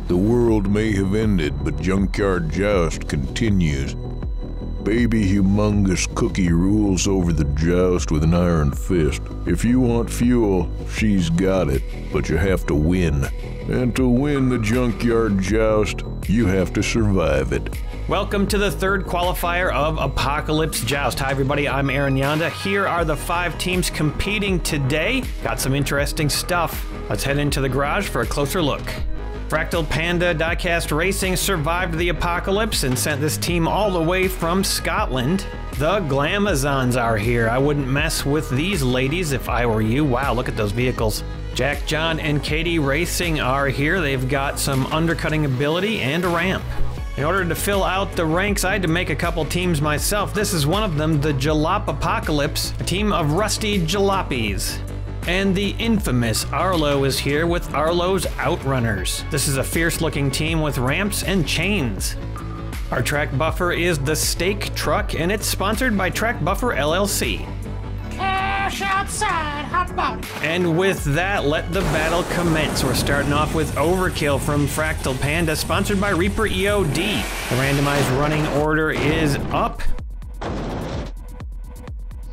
The world may have ended, but Junkyard Joust continues. Baby Humongous Cookie rules over the joust with an iron fist. If you want fuel, she's got it, but you have to win. And to win the Junkyard Joust, you have to survive it. Welcome to the third qualifier of Apocalypse Joust. Hi everybody, I'm Aaron Yonda. Here are the 5 teams competing today. Got some interesting stuff. Let's head into the garage for a closer look. Fractal Panda Diecast Racing survived the apocalypse and sent this team all the way from Scotland. The Glamazons are here. I wouldn't mess with these ladies if I were you. Wow, look at those vehicles. Jack, John, and Katie Racing are here. They've got some undercutting ability and a ramp. In order to fill out the ranks, I had to make a couple teams myself. This is one of them, the Jalop Apocalypse, a team of rusty jalopies. And the infamous Arlo is here with Arlo's Outrunners. This is a fierce-looking team with ramps and chains. Our track buffer is the Stake Truck, and it's sponsored by Track Buffer LLC. Cash outside, hot body. And with that, let the battle commence. We're starting off with Overkill from Fractal Panda, sponsored by Reaper EOD. The randomized running order is up.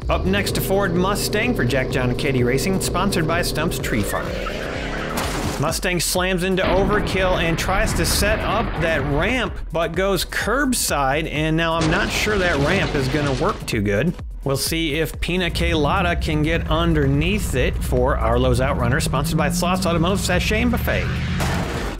Up next to Ford Mustang for Jack, John, and Katie Racing, sponsored by Stump's Tree Farm. Mustang slams into Overkill and tries to set up that ramp, but goes curbside, and now I'm not sure that ramp is gonna work too good. We'll see if Pina Colada can get underneath it for Arlo's Outrunner, sponsored by Sloss Automotive Sachet and Buffet.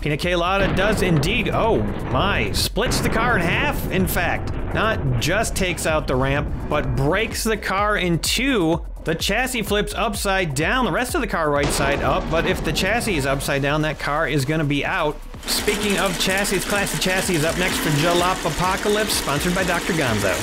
Pina Colada does indeed, oh my, splits the car in half, in fact. Not just takes out the ramp, but breaks the car in two. The chassis flips upside down, the rest of the car right side up, but if the chassis is upside down, that car is gonna be out. Speaking of chassis, Classic Chassis is up next for Jalop Apocalypse, sponsored by Dr. Gonzo.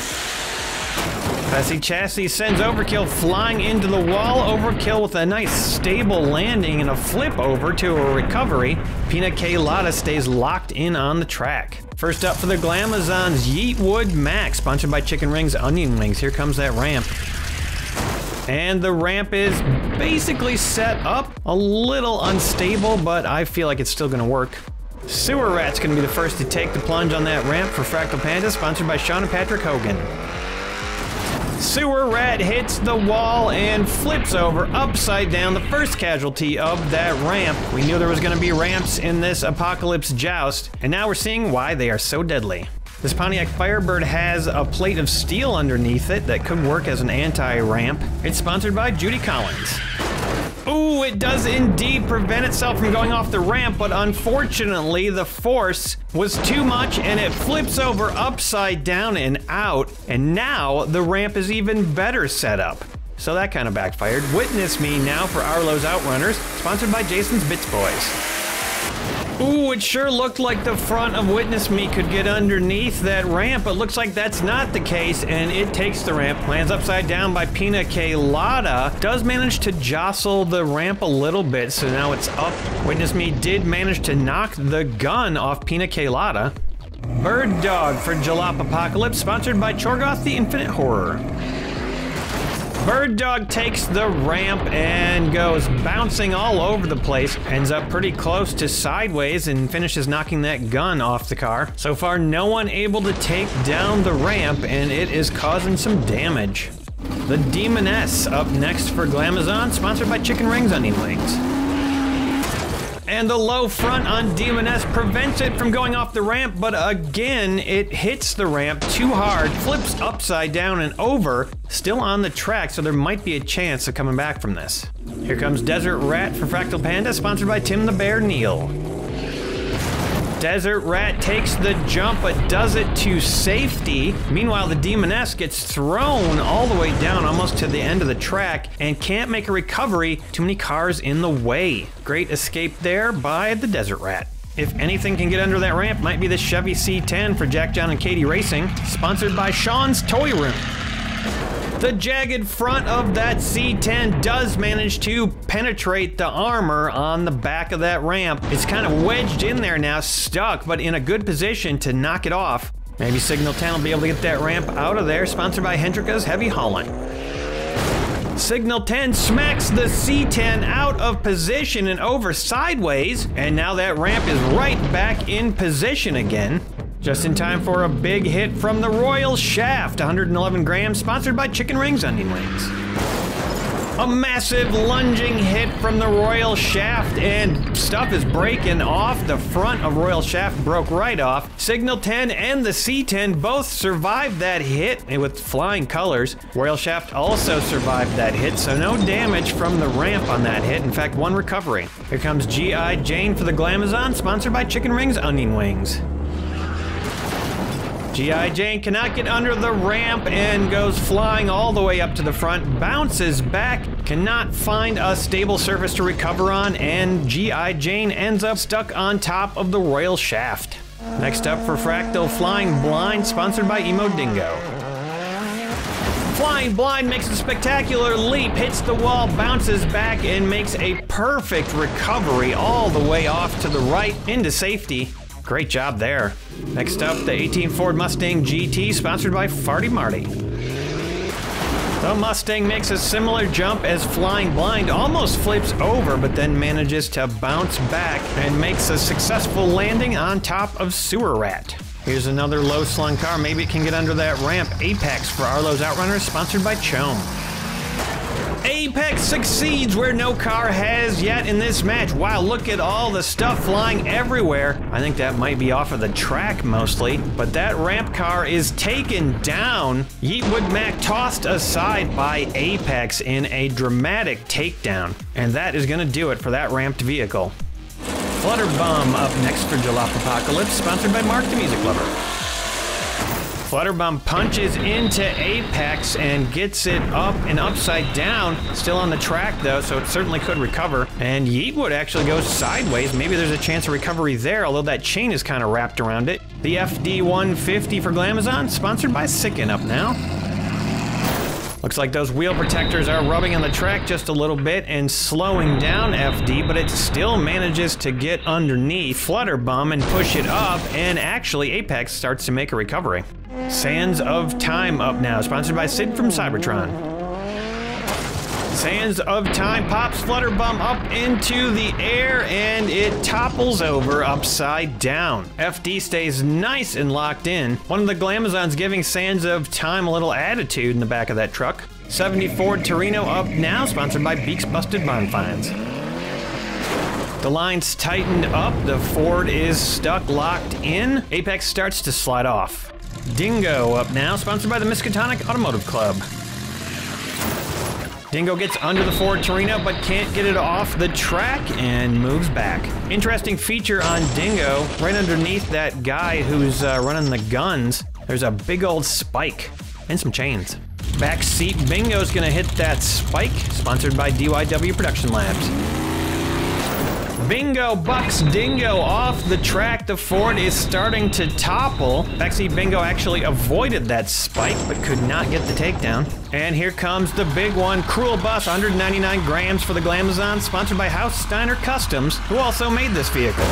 Classic Chassis sends Overkill flying into the wall. Overkill with a nice stable landing and a flip over to a recovery. Pina Colada stays locked in on the track. First up for the Glamazons, DEADMAXX, sponsored by Chicken Rings Onion Rings. Here comes that ramp. And the ramp is basically set up, a little unstable, but I feel like it's still gonna work. Sewer Rat's gonna be the first to take the plunge on that ramp for Fractal Panda, sponsored by Sean and Patrick Hogan. Sewer Rat hits the wall and flips over upside down, the first casualty of that ramp. We knew there was going to be ramps in this Apocalypse Joust, and now we're seeing why they are so deadly. This Pontiac Firebird has a plate of steel underneath it that could work as an anti-ramp. It's sponsored by Judy Collins. Ooh, it does indeed prevent itself from going off the ramp, but unfortunately the force was too much and it flips over upside down and out, and now the ramp is even better set up. So that kind of backfired. Witness me now for Arlo's Outrunners, sponsored by Jason's Bits Boys. Ooh, it sure looked like the front of Witness Me could get underneath that ramp, but looks like that's not the case, and it takes the ramp, lands upside down by Pina Colada, does manage to jostle the ramp a little bit, so now it's up. Witness Me did manage to knock the gun off Pina Colada. Bird Dog for Jalop Apocalypse, sponsored by Chorgoth the Infinite Horror. Bird Dog takes the ramp and goes bouncing all over the place, ends up pretty close to sideways and finishes knocking that gun off the car. So far, no one able to take down the ramp, and it is causing some damage. The Demoness up next for Glamazon, sponsored by Chicken Rings Onion Rings. And the low front on Demoness prevents it from going off the ramp, but again, it hits the ramp too hard, flips upside down and over, still on the track, so there might be a chance of coming back from this. Here comes Desert Rat for Fractal Panda, sponsored by Tim the Bear Neal. Desert Rat takes the jump, but does it to safety. Meanwhile, the Demoness gets thrown all the way down, almost to the end of the track, and can't make a recovery. Too many cars in the way. Great escape there by the Desert Rat. If anything can get under that ramp, might be the Chevy C10 for Jack, John, and Katie Racing, sponsored by Sean's Toy Room. The jagged front of that C10 does manage to penetrate the armor on the back of that ramp. It's kind of wedged in there now, stuck, but in a good position to knock it off. Maybe Signal 10 will be able to get that ramp out of there, sponsored by Hendrika's Heavy Hauling. Signal 10 smacks the C10 out of position and over sideways, and now that ramp is right back in position again. Just in time for a big hit from the Royal Shaft, 111 grams, sponsored by Chicken Rings Onion Wings. A massive lunging hit from the Royal Shaft, and stuff is breaking off. The front of Royal Shaft broke right off. Signal 10 and the C10 both survived that hit with flying colors. Royal Shaft also survived that hit, so no damage from the ramp on that hit. In fact, one recovery. Here comes G.I. Jane for the Glamazon, sponsored by Chicken Rings Onion Wings. G.I. Jane cannot get under the ramp and goes flying all the way up to the front, bounces back, cannot find a stable surface to recover on, and G.I. Jane ends up stuck on top of the Royal Shaft. Next up for Fractal, Flying Blind, sponsored by Emo Dingo. Flying Blind makes a spectacular leap, hits the wall, bounces back, and makes a perfect recovery all the way off to the right into safety. Great job there. Next up, the 18 Ford Mustang GT, sponsored by Farty Marty. The Mustang makes a similar jump as Flying Blind, almost flips over, but then manages to bounce back and makes a successful landing on top of Sewer Rat. Here's another low-slung car. Maybe it can get under that ramp. Apex for Arlo's Outrunners, sponsored by Chome. Apex succeeds where no car has yet in this match. Wow, look at all the stuff flying everywhere. I think that might be off of the track mostly, but that ramp car is taken down. Yeetwood Mac tossed aside by Apex in a dramatic takedown. And that is gonna do it for that ramped vehicle. Flutterbum up next for Jalop Apocalypse, sponsored by Mark the Music Lover. Flutterbum punches into Apex and gets it up and upside down. Still on the track though, so it certainly could recover. And Yeetwood actually goes sideways. Maybe there's a chance of recovery there, although that chain is kind of wrapped around it. The FD150 for Glamazon, sponsored by Sicken up now. Looks like those wheel protectors are rubbing on the track just a little bit and slowing down FD, but it still manages to get underneath Flutterbum and push it up, and actually Apex starts to make a recovery. Sands of Time up now, sponsored by Sid from Cybertron. Sands of Time pops Flutterbum up into the air and it topples over upside down. FD stays nice and locked in. One of the Glamazons giving Sands of Time a little attitude in the back of that truck. 70 Ford Torino up now, sponsored by Beaks Busted Barn Finds. The line's tightened up, the Ford is stuck locked in. Apex starts to slide off. Dingo up now, sponsored by the Miskatonic Automotive Club. Dingo gets under the Ford Torino, but can't get it off the track and moves back. Interesting feature on Dingo, right underneath that guy who's running the guns, there's a big old spike and some chains. Backseat Bingo's gonna hit that spike, sponsored by DYW Production Labs. Bingo bucks Dingo off the track. The Ford is starting to topple. Backseat Bingo actually avoided that spike, but could not get the takedown. And here comes the big one, Cruel Bus, 199 grams for the Glamazon, sponsored by House Steiner Customs, who also made this vehicle.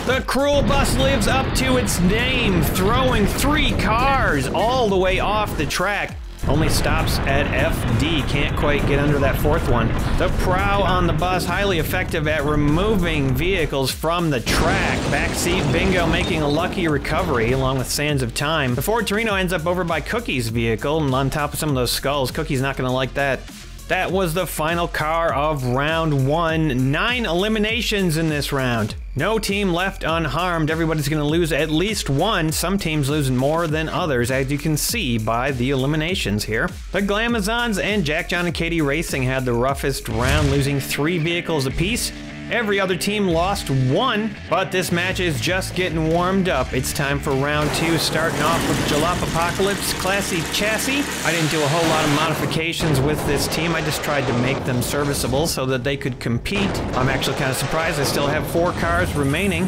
The Cruel Bus lives up to its name, throwing 3 cars all the way off the track. Only stops at FD, can't quite get under that 4th one. The prow on the bus, highly effective at removing vehicles from the track. Backseat Bingo making a lucky recovery along with Sands of Time. The Ford Torino ends up over by Cookie's vehicle and on top of some of those skulls. Cookie's not gonna like that. That was the final car of round 1. 9 eliminations in this round. No team left unharmed. Everybody's gonna lose at least one. Some teams losing more than others, as you can see by the eliminations here. The Glamazons and Jack, John, and Katie Racing had the roughest round, losing 3 vehicles apiece. Every other team lost 1, but this match is just getting warmed up. It's time for round 2, starting off with Jalop Apocalypse Classy Chassis. I didn't do a whole lot of modifications with this team. I just tried to make them serviceable so that they could compete. I'm actually kind of surprised I still have 4 cars remaining.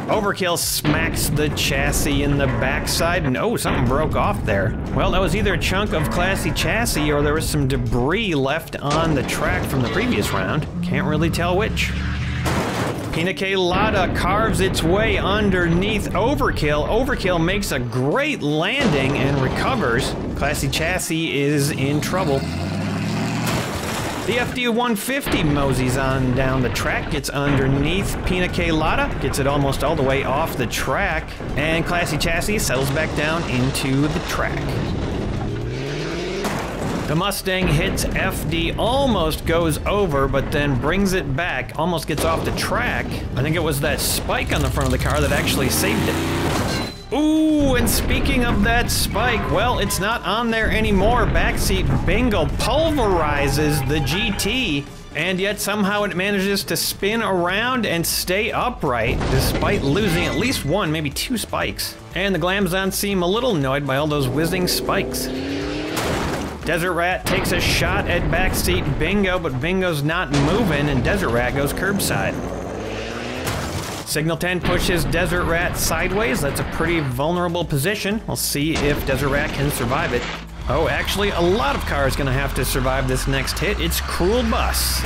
Overkill smacks the chassis in the backside, and oh, something broke off there. Well, that was either a chunk of Classy Chassis or there was some debris left on the track from the previous round. Can't really tell which. Pina Colada carves its way underneath Overkill. Overkill makes a great landing and recovers. Classy Chassis is in trouble. The FD150 moseys on down the track, gets underneath Pina Colada, gets it almost all the way off the track, and Classy Chassis settles back down into the track. The Mustang hits FD, almost goes over, but then brings it back, almost gets off the track. I think it was that spike on the front of the car that actually saved it. Ooh, and speaking of that spike, well, it's not on there anymore. Backseat Bingo pulverizes the GT, and yet somehow it manages to spin around and stay upright despite losing at least one, maybe two spikes. And the Glamazons seem a little annoyed by all those whizzing spikes. Desert Rat takes a shot at backseat Bingo, but Bingo's not moving, and Desert Rat goes curbside. Signal 10 pushes Desert Rat sideways. That's a pretty vulnerable position. We'll see if Desert Rat can survive it. Oh, actually, a lot of cars gonna have to survive this next hit. It's Cruel Bus.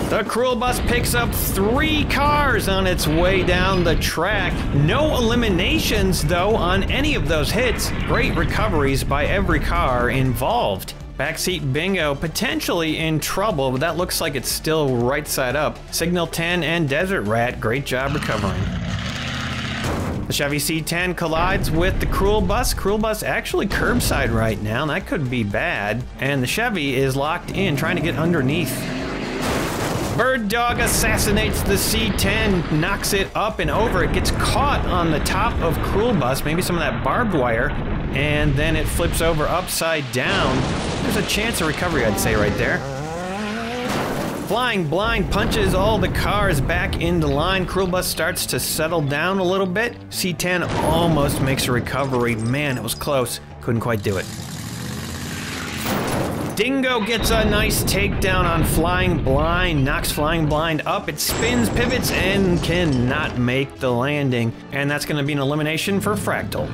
The Cruel Bus picks up 3 cars on its way down the track. No eliminations, though, on any of those hits. Great recoveries by every car involved. Backseat Bingo potentially in trouble, but that looks like it's still right side up. Signal 10 and Desert Rat, great job recovering. The Chevy C10 collides with the Cruel Bus. Cruel Bus actually curbside right now, and that could be bad. And the Chevy is locked in, trying to get underneath. Bird Dog assassinates the C10, knocks it up and over. It gets caught on the top of Cruel Bus, maybe some of that barbed wire, and then it flips over upside down. There's a chance of recovery, I'd say, right there. Flying Blind punches all the cars back into line. Cruel Bus starts to settle down a little bit. C10 almost makes a recovery. Man, it was close. Couldn't quite do it. Dingo gets a nice takedown on Flying Blind, knocks Flying Blind up. It spins, pivots, and cannot make the landing. And that's going to be an elimination for Fractal.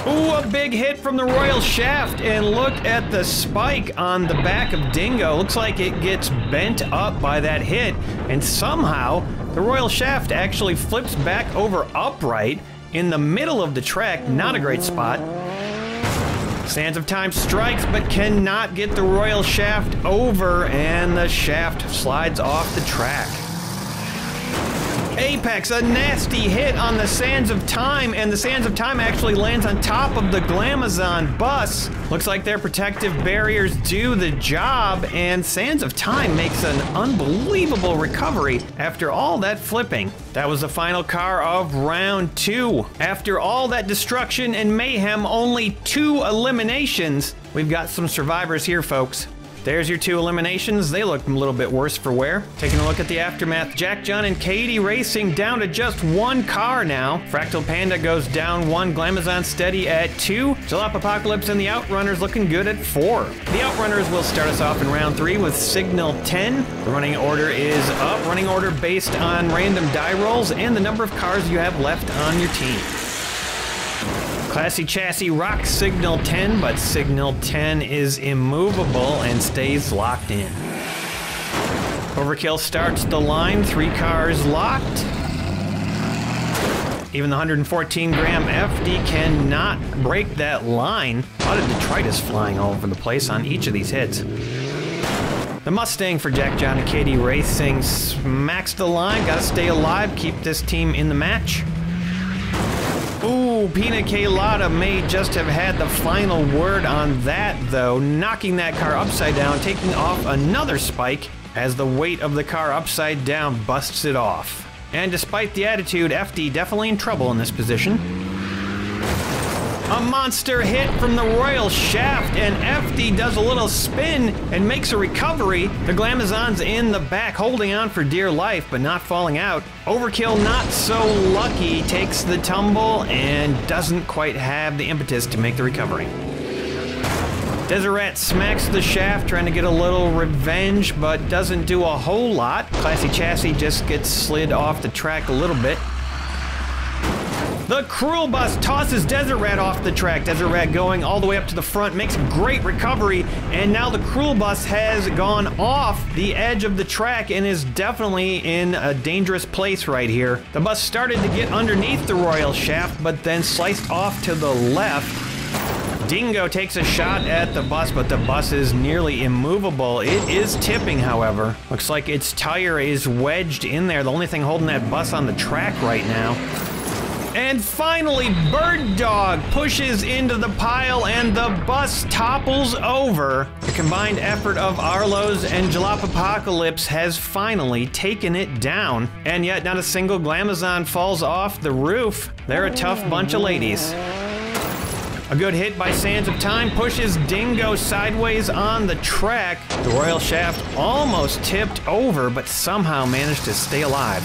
Ooh, a big hit from the Royal Shaft, and look at the spike on the back of Dingo. Looks like it gets bent up by that hit, and somehow the Royal Shaft actually flips back over upright in the middle of the track. Not a great spot. Sands of Time strikes, but cannot get the Royal Shaft over, and the shaft slides off the track. Apex, a nasty hit on the Sands of Time, and the Sands of Time actually lands on top of the Glamazon bus. Looks like their protective barriers do the job, and Sands of Time makes an unbelievable recovery after all that flipping. That was the final car of round 2. After all that destruction and mayhem, only 2 eliminations. We've got some survivors here, folks. There's your 2 eliminations. They look a little bit worse for wear. Taking a look at the aftermath. Jack, John, and Katie Racing down to just 1 car now. Fractal Panda goes down 1. Glamazon steady at 2. Jalop Apocalypse and the Outrunners looking good at 4. The Outrunners will start us off in round 3 with Signal 10. The running order is up. Running order based on random die rolls and the number of cars you have left on your team. Classy Chassis rocks Signal 10, but Signal 10 is immovable and stays locked in. Overkill starts the line, 3 cars locked. Even the 114-gram FD cannot break that line. A lot of detritus flying all over the place on each of these hits. The Mustang for Jack, John, and Katie Racing smacks the line. Gotta stay alive, keep this team in the match. Ooh, Pina Colada may just have had the final word on that, though, knocking that car upside down, taking off another spike as the weight of the car upside down busts it off. And despite the attitude, FD definitely in trouble in this position. A monster hit from the Royal Shaft, and FD does a little spin and makes a recovery. The Glamazon's in the back, holding on for dear life, but not falling out. Overkill, not so lucky, takes the tumble and doesn't quite have the impetus to make the recovery. Deseret smacks the shaft, trying to get a little revenge, but doesn't do a whole lot. Classy Chassis just gets slid off the track a little bit. The Cruel Bus tosses Desert Rat off the track. Desert Rat going all the way up to the front, makes a great recovery, and now the Cruel Bus has gone off the edge of the track and is definitely in a dangerous place right here. The bus started to get underneath the Royal Shaft, but then sliced off to the left. Dingo takes a shot at the bus, but the bus is nearly immovable. It is tipping, however. Looks like its tire is wedged in there. The only thing holding that bus on the track right now. And finally, Bird Dog pushes into the pile and the bus topples over. The combined effort of Arlo's and Jalapocalypse has finally taken it down. And yet not a single Glamazon falls off the roof. They're a tough bunch of ladies. A good hit by Sands of Time pushes Dingo sideways on the track. The Royal Shaft almost tipped over, but somehow managed to stay alive.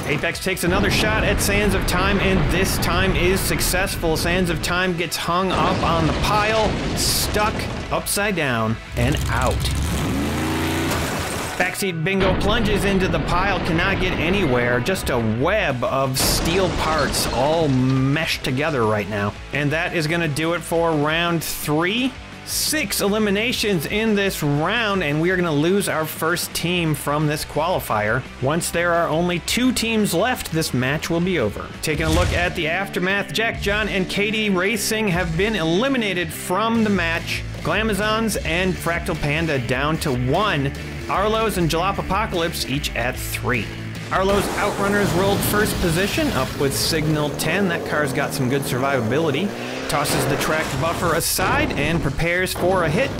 Apex takes another shot at Sands of Time, and this time is successful. Sands of Time gets hung up on the pile, stuck upside down, and out. Backseat Bingo plunges into the pile, cannot get anywhere. Just a web of steel parts all meshed together right now. And that is going to do it for round 3. 6 eliminations in this round, and we are going to lose our first team from this qualifier. Once there are only 2 teams left, this match will be over. Taking a look at the aftermath, Jack, John, and Katie Racing have been eliminated from the match. Glamazons and Fractal Panda down to 1. Arlo's and Jalapocalypse each at 3. Arlo's Outrunners rolled first position, up with Signal 10. That car's got some good survivability. Tosses the track buffer aside and prepares for a hit.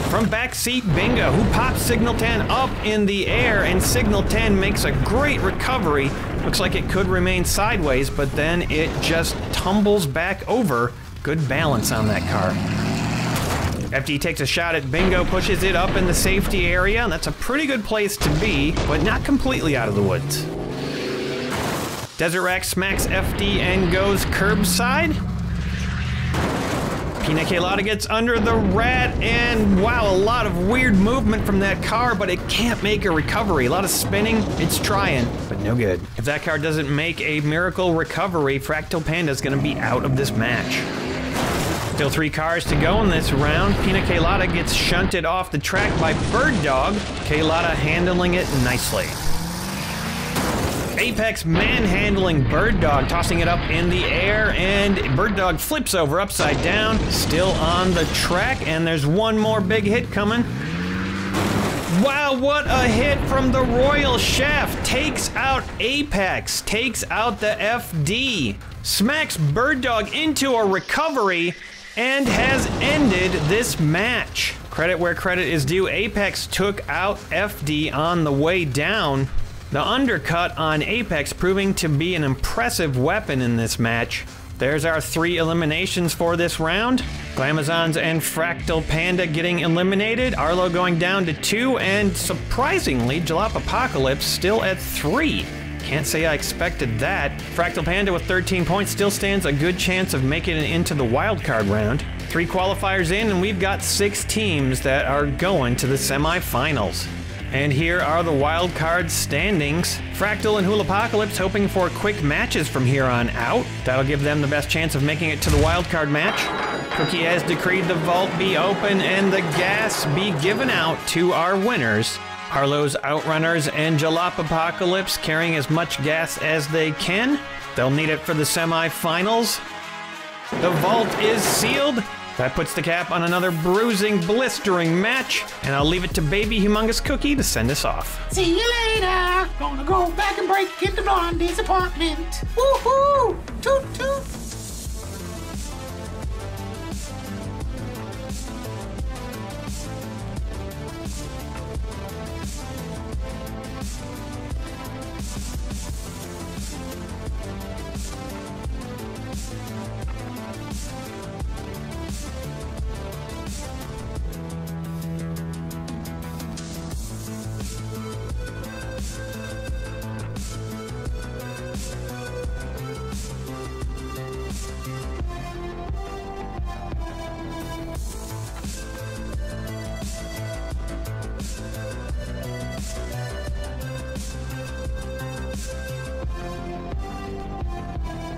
From Backseat Bingo, who pops Signal 10 up in the air, and Signal 10 makes a great recovery. Looks like it could remain sideways, but then it just tumbles back over. Good balance on that car. FD takes a shot at Bingo, pushes it up in the safety area, and that's a pretty good place to be, but not completely out of the woods. Desert Rack smacks FD and goes curbside. Pina Colada gets under the rat, and wow, a lot of weird movement from that car, but it can't make a recovery. A lot of spinning, it's trying, but no good. If that car doesn't make a miracle recovery, Fractal Panda's gonna be out of this match. Still 3 cars to go in this round. Pina Colada gets shunted off the track by Bird Dog. Colada handling it nicely. Apex manhandling Bird Dog, tossing it up in the air, and Bird Dog flips over upside down, still on the track, and there's one more big hit coming. Wow, what a hit from the Royal Shaft. Takes out Apex, takes out the FD, smacks Bird Dog into a recovery, and has ended this match. Credit where credit is due. Apex took out FD on the way down. The undercut on Apex proving to be an impressive weapon in this match. There's our 3 eliminations for this round. Glamazons and Fractal Panda getting eliminated. Arlo going down to 2, and surprisingly, Jalapocalypse still at 3. Can't say I expected that. Fractal Panda with 13 points still stands a good chance of making it into the wildcard round. 3 qualifiers in, and we've got 6 teams that are going to the semifinals. And here are the wildcard standings. Fractal and Hulapocalypse hoping for quick matches from here on out. That'll give them the best chance of making it to the wildcard match. Cookie has decreed the vault be open and the gas be given out to our winners. Arlo's Outrunners and Jalapocalypse carrying as much gas as they can. They'll need it for the semifinals. The vault is sealed. That puts the cap on another bruising, blistering match, and I'll leave it to Baby Humongous Cookie to send us off. See you later. Gonna go back and break into Blondie's apartment. Woohoo! Toot toot.